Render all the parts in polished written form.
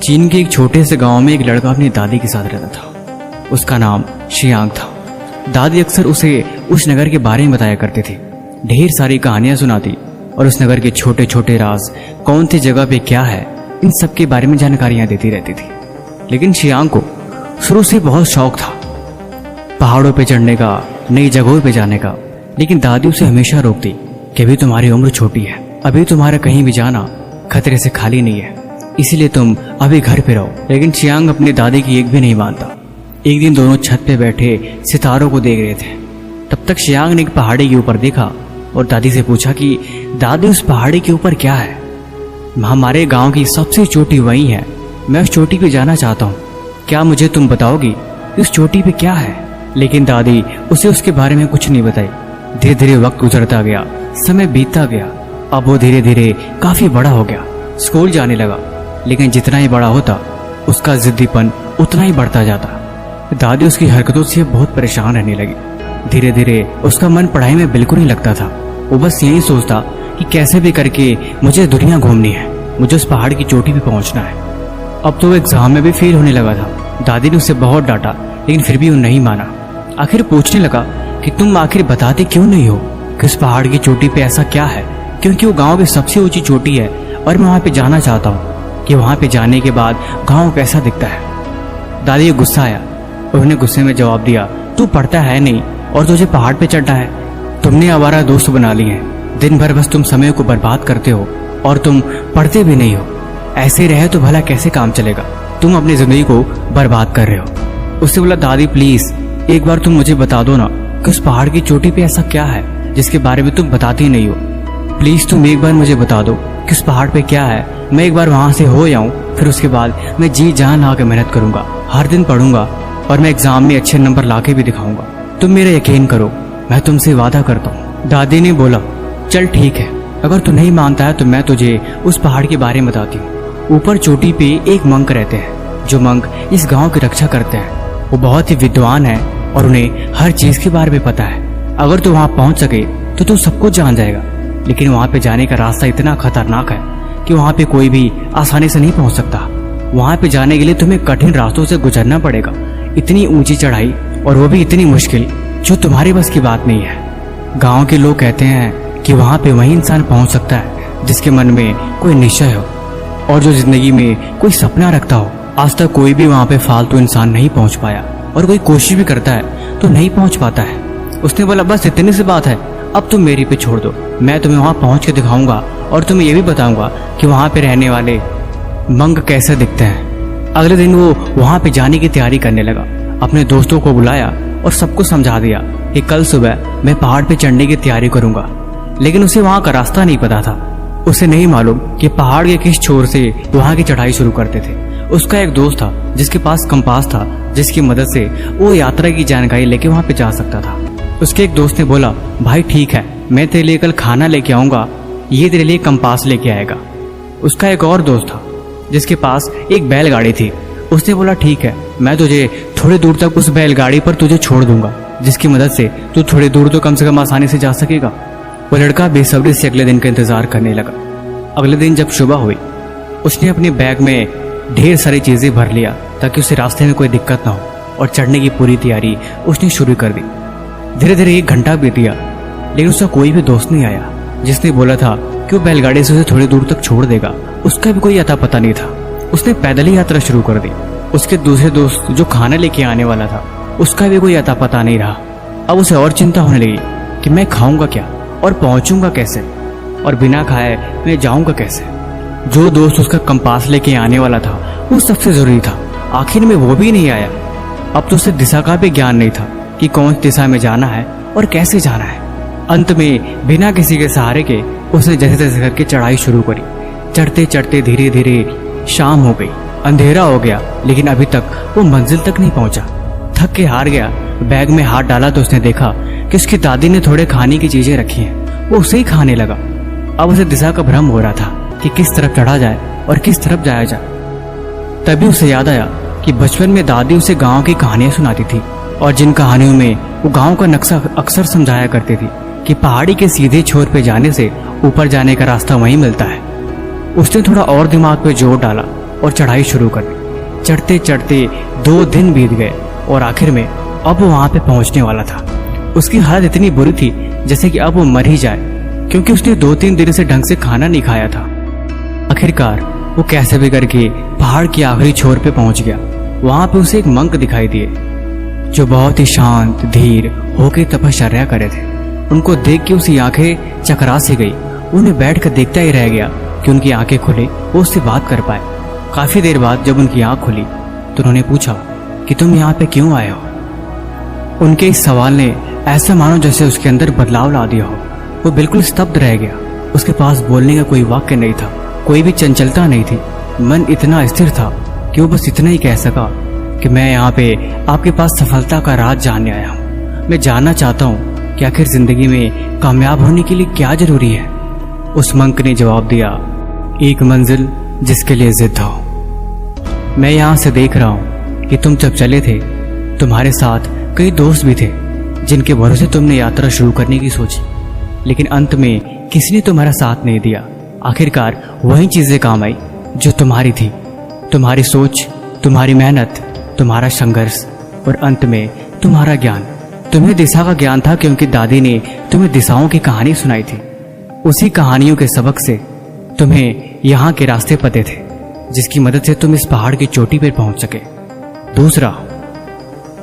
चीन के एक छोटे से गांव में एक लड़का अपनी दादी के साथ रहता था। उसका नाम शियांग था। दादी अक्सर उसे उस नगर के बारे में बताया करती थी, ढेर सारी कहानियां सुनाती और उस नगर के छोटे छोटे राज, कौन सी जगह पे क्या है, इन सब के बारे में जानकारियां देती रहती थी। लेकिन शियांग को शुरू से बहुत शौक था पहाड़ों पे चढ़ने का, नई जगहों पे जाने का। लेकिन दादी उसे हमेशा रोकती कि अभी तुम्हारी उम्र छोटी है, अभी तुम्हारा कहीं भी जाना खतरे से खाली नहीं है, इसीलिए तुम अभी घर पे रहो। लेकिन शियांग अपनी दादी की एक भी नहीं मानता। एक दिन दोनों छत पे बैठे सितारों को देख रहे थे। तब तक शियांग ने एक पहाड़ी के ऊपर देखा और दादी से पूछा कि दादी उस पहाड़ी के ऊपर क्या है? हमारे गांव की सबसे चोटी वही है, मैं उस चोटी पे जाना चाहता हूँ, क्या मुझे तुम बताओगी उस चोटी पे क्या है? लेकिन दादी उसे उसके बारे में कुछ नहीं बताई। धीरे धीरे वक्त गुजरता गया, समय बीतता गया। अब वो धीरे धीरे काफी बड़ा हो गया, स्कूल जाने लगा। लेकिन जितना ही बड़ा होता उसका जिद्दीपन उतना ही बढ़ता जाता। दादी उसकी हरकतों से बहुत परेशान रहने लगी। धीरे धीरे उसका मन पढ़ाई में बिल्कुल नहीं लगता था। वो बस यही सोचता कि कैसे भी करके मुझे दुनिया घूमनी है, मुझे उस पहाड़ की चोटी पे पहुंचना है। अब तो वो एग्जाम में भी फेल होने लगा था। दादी ने उसे बहुत डांटा, लेकिन फिर भी वो नहीं माना। आखिर पूछने लगा कि तुम आखिर बताते क्यों नहीं हो कि उस पहाड़ की चोटी पे ऐसा क्या है? क्योंकि वो गांव की सबसे ऊंची चोटी है और मैं वहां पे जाना चाहता हूँ कि वहां पे जाने के बाद गांव कैसा दिखता है। दादी को गुस्सा आया और उन्होंने गुस्से में जवाब दिया, तू पढ़ता है नहीं और तुझे पहाड़ पे चढ़ना है। तुमने आवारा दोस्त बना लिए हैं, दिन भर बस तुम समय को बर्बाद करते हो और तुम पढ़ते भी नहीं हो। ऐसे रहे तो भला कैसे काम चलेगा? तुम अपनी जिंदगी को बर्बाद कर रहे हो। उससे बोला, दादी प्लीज एक बार तुम मुझे बता दो ना कि उस पहाड़ की चोटी पे ऐसा क्या है जिसके बारे में तुम बताती नहीं हो। प्लीज तुम एक बार मुझे बता दो कि उस पहाड़ पे क्या है, मैं एक बार वहां से हो जाऊं, फिर उसके बाद मैं जी जान ला के मेहनत करूंगा, हर दिन पढ़ूंगा और मैं एग्जाम में अच्छे नंबर लाके भी दिखाऊंगा। तुम मेरा यकीन करो, मैं तुमसे वादा करता हूँ। दादी ने बोला, चल ठीक है, अगर तू नहीं मानता है तो मैं तुझे उस पहाड़ के बारे में बताती हूँ। ऊपर चोटी पे एक मंक रहते हैं, जो मंक इस गांव की रक्षा करते हैं। वो बहुत ही विद्वान है और उन्हें हर चीज के बारे में पता है। अगर तू वहां पहुंच सके तो तू सब कुछ जान जाएगा। लेकिन वहां पे जाने का रास्ता इतना खतरनाक है कि वहां पे कोई भी आसानी से नहीं पहुंच सकता। वहां पे जाने के लिए तुम्हें कठिन रास्तों से गुजरना पड़ेगा, इतनी ऊंची चढ़ाई और वो भी इतनी मुश्किल जो तुम्हारे बस की बात नहीं है। गांव के लोग कहते हैं कि वहां पे वही इंसान पहुंच सकता है जिसके मन में कोई निश्चय हो और जो जिंदगी में कोई सपना रखता हो। आज तक कोई भी वहां पे फालतू इंसान नहीं पहुंच पाया और कोई कोशिश भी करता है तो नहीं पहुंच पाता है। उसने बोला, बस इतनी सी बात है, अब तुम मेरी पे छोड़ दो, मैं तुम्हें वहां पहुंच के दिखाऊंगा और तुम्हें ये भी बताऊंगा कि वहां पे रहने वाले मंक कैसे दिखते हैं। अगले दिन वो वहां पे जाने की तैयारी करने लगा। अपने दोस्तों को बुलाया और सबको समझा दिया कि कल सुबह मैं पहाड़ पे चढ़ने की तैयारी करूंगा। लेकिन उसे वहां का रास्ता नहीं पता था। उसे नहीं मालूम कि पहाड़ के किस छोर से वहां की चढ़ाई शुरू करते थे। उसका एक दोस्त था जिसके पास कंपास था, जिसकी मदद से वो यात्रा की जानकारी लेके वहां पे जा सकता था। उसके एक दोस्त ने बोला, भाई ठीक है, मैं तेरे लिए कल खाना लेके आऊंगा, ये तेरे लिए कंपास लेके आएगा। उसका एक और दोस्त था जिसके पास एक बैलगाड़ी थी। उसने बोला, ठीक है, मैं तुझे थोड़ी दूर तक उस बैलगाड़ी पर तुझे छोड़ दूंगा, जिसकी मदद से तू थोड़ी दूर तो कम से कम आसानी से जा सकेगा। वो लड़का बेसब्री से अगले दिन का इंतजार करने लगा। अगले दिन जब सुबह हुई, उसने अपने बैग में ढेर सारी चीजें भर लिया ताकि उसे रास्ते में कोई दिक्कत ना हो और चढ़ने की पूरी तैयारी उसने शुरू कर दी। धीरे धीरे 1 घंटा बीत गया, लेकिन उसका कोई भी दोस्त नहीं आया जिसने बोला था कि वो बैलगाड़ी से उसे थोड़ी दूर तक छोड़ देगा। उसका भी कोई अता पता नहीं था। उसने पैदल ही यात्रा शुरू कर दी। उसके दूसरे दोस्त जो खाना लेके आने वाला था, उसका भी कोई अता पता नहीं रहा। अब उसे और चिंता होने लगी कि मैं खाऊंगा क्या और पहुंचूंगा कैसे, और बिना खाए मैं जाऊंगा कैसे। जो दोस्त उसका कंपास लेके आने वाला था वो सबसे जरूरी था, आखिर में वो भी नहीं आया। अब तो उसे दिशा का भी ज्ञान नहीं था कि कौन दिशा में जाना है और कैसे जाना है। अंत में बिना किसी के सहारे के उसने जैसे तैसे करके चढ़ाई शुरू करी। चढ़ते चढ़ते धीरे धीरे शाम हो गई, अंधेरा हो गया, लेकिन अभी तक वो मंजिल तक नहीं पहुंचा। थक के हार गया। बैग में हाथ डाला तो उसने देखा कि उसकी दादी ने थोड़े खाने की चीजें रखी हैं। वो उसे ही खाने लगा। अब उसे दिशा का भ्रम हो रहा था कि किस तरफ चढ़ा जाए और किस तरफ जाया जाए। तभी उसे याद आया कि बचपन में दादी उसे गांव की कहानियां सुनाती थी और जिन कहानियों में वो गांव का नक्शा अक्सर समझाया करती थी कि पहाड़ी के सीधे छोर पे जाने से ऊपर जाने का रास्ता वहीं मिलता है। उसने थोड़ा और दिमाग पे जोर डाला और चढ़ाई शुरू कर दी। चढ़ते चढ़ते 2 दिन बीत गए और आखिर में अब वो वहां पे पहुंचने वाला था। उसकी हालत इतनी बुरी थी जैसे कि अब वो मर ही जाए, क्योंकि उसने 2-3 दिन से ढंग से खाना नहीं खाया था। आखिरकार वो कैसे भी करके पहाड़ की आखिरी छोर पे पहुंच गया। वहां पे उसे एक मंक दिखाई दिए जो बहुत ही शांत धीर होकर तपश्चर्या करे थे। उनको देख के उसकी आंखें चकरा सी गई। उन्हें बैठकर देखता ही रह गया कि उनकी आंखें खुले, वो उससे बात कर पाए। काफी देर बाद जब उनकी आंख खुली तो उन्होंने पूछा कि तुम यहाँ पे क्यों आए हो। उनके इस सवाल ने ऐसा मानो जैसे उसके अंदर बदलाव ला दिया हो। वो बिल्कुल स्तब्ध रह गया। उसके पास बोलने का कोई वाक्य नहीं था, कोई भी चंचलता नहीं थी। मन इतना स्थिर था कि वो बस इतना ही कह सका कि मैं यहाँ पे आपके पास सफलता का राज जानने आया हूँ। मैं जानना चाहता हूँ कि आखिर जिंदगी में कामयाब होने के लिए क्या जरूरी है। उस मंक ने जवाब दिया, एक मंजिल जिसके लिए जिद हो। मैं यहाँ से देख रहा हूँ कि तुम जब चले थे तुम्हारे साथ कई दोस्त भी थे जिनके भरोसे तुमने यात्रा शुरू करने की सोची, लेकिन अंत में किसी ने तुम्हारा साथ नहीं दिया। आखिरकार वही चीजें काम आई जो तुम्हारी थी, तुम्हारी सोच, तुम्हारी मेहनत, तुम्हारा संघर्ष और अंत में तुम्हारा ज्ञान। तुम्हें दिशा का ज्ञान था क्योंकि दादी ने तुम्हें दिशाओं की कहानी सुनाई थी। उसी कहानियों के सबक से तुम्हें यहाँ के रास्ते पते थे, जिसकी मदद से तुम इस पहाड़ की चोटी पर पहुंच सके। दूसरा,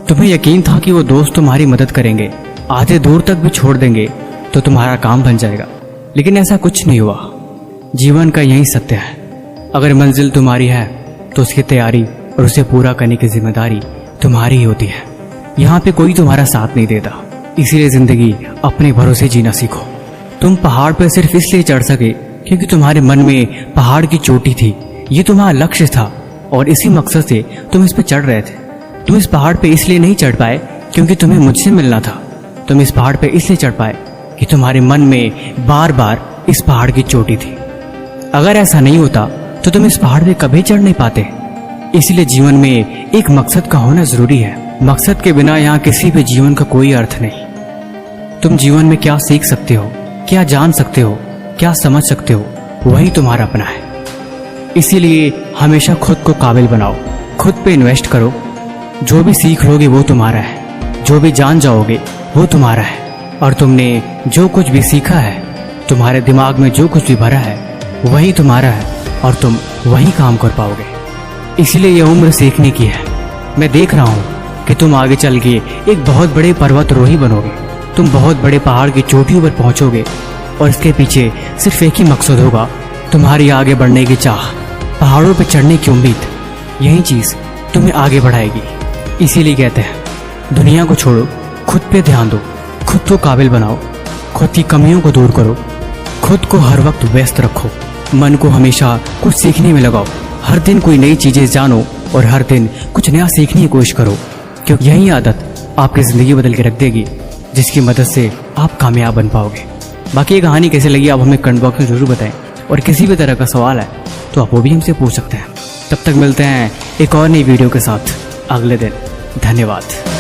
तुम्हें यकीन था कि वो दोस्त तुम्हारी मदद करेंगे, आधे दूर तक भी छोड़ देंगे तो तुम्हारा काम बन जाएगा, लेकिन ऐसा कुछ नहीं हुआ। जीवन का यही सत्य है, अगर मंजिल तुम्हारी है तो उसकी तैयारी और उसे पूरा करने की जिम्मेदारी तुम्हारी ही होती है। यहाँ पे कोई तुम्हारा साथ नहीं देता, इसीलिए जिंदगी अपने भरोसे जीना सीखो। तुम पहाड़ पर सिर्फ इसलिए चढ़ सके क्योंकि तुम्हारे मन में पहाड़ की चोटी थी, ये तुम्हारा लक्ष्य था और इसी मकसद से तुम इस पर चढ़ रहे थे। तुम इस पहाड़ पे इसलिए नहीं चढ़ पाए क्योंकि तुम्हें मुझसे मिलना था। तुम इस पहाड़ पे इसलिए चढ़ पाए कि तुम्हारे मन में बार बार इस पहाड़ की चोटी थी। अगर ऐसा नहीं होता तो तुम इस पहाड़ पे कभी चढ़ नहीं पाते। इसलिए जीवन में एक मकसद का होना जरूरी है। मकसद के बिना यहाँ किसी भी जीवन का कोई अर्थ नहीं। तुम जीवन में क्या सीख सकते हो, क्या जान सकते हो, क्या समझ सकते हो, वही तुम्हारा अपना है। इसीलिए हमेशा खुद को काबिल बनाओ, खुद पे इन्वेस्ट करो। जो भी सीख लोगे वो तुम्हारा है, जो भी जान जाओगे वो तुम्हारा है, और तुमने जो कुछ भी सीखा है, तुम्हारे दिमाग में जो कुछ भी भरा है वही तुम्हारा है और तुम वही काम कर पाओगे। इसलिए यह उम्र सीखने की है। मैं देख रहा हूँ कि तुम आगे चल के एक बहुत बड़े पर्वतारोही बनोगे। तुम बहुत बड़े पहाड़ की चोटियों पर पहुंचोगे और इसके पीछे सिर्फ एक ही मकसद होगा, तुम्हारी आगे बढ़ने की चाह, पहाड़ों पर चढ़ने की उम्मीद। यही चीज तुम्हें आगे बढ़ाएगी। इसीलिए कहते हैं दुनिया को छोड़ो, खुद पे ध्यान दो, खुद को काबिल बनाओ, खुद की कमियों को दूर करो, खुद को हर वक्त व्यस्त रखो, मन को हमेशा कुछ सीखने में लगाओ। हर दिन कोई नई चीजें जानो और हर दिन कुछ नया सीखने की कोशिश करो, क्योंकि यही आदत आपकी जिंदगी बदल के रख देगी, जिसकी मदद से आप कामयाब बन पाओगे। बाकी ये कहानी कैसे लगी आप हमें कमेंट बॉक्स में जरूर बताएं, और किसी भी तरह का सवाल है तो आप वो भी हमसे पूछ सकते हैं। तब तक मिलते हैं एक और नई वीडियो के साथ अगले दिन। धन्यवाद।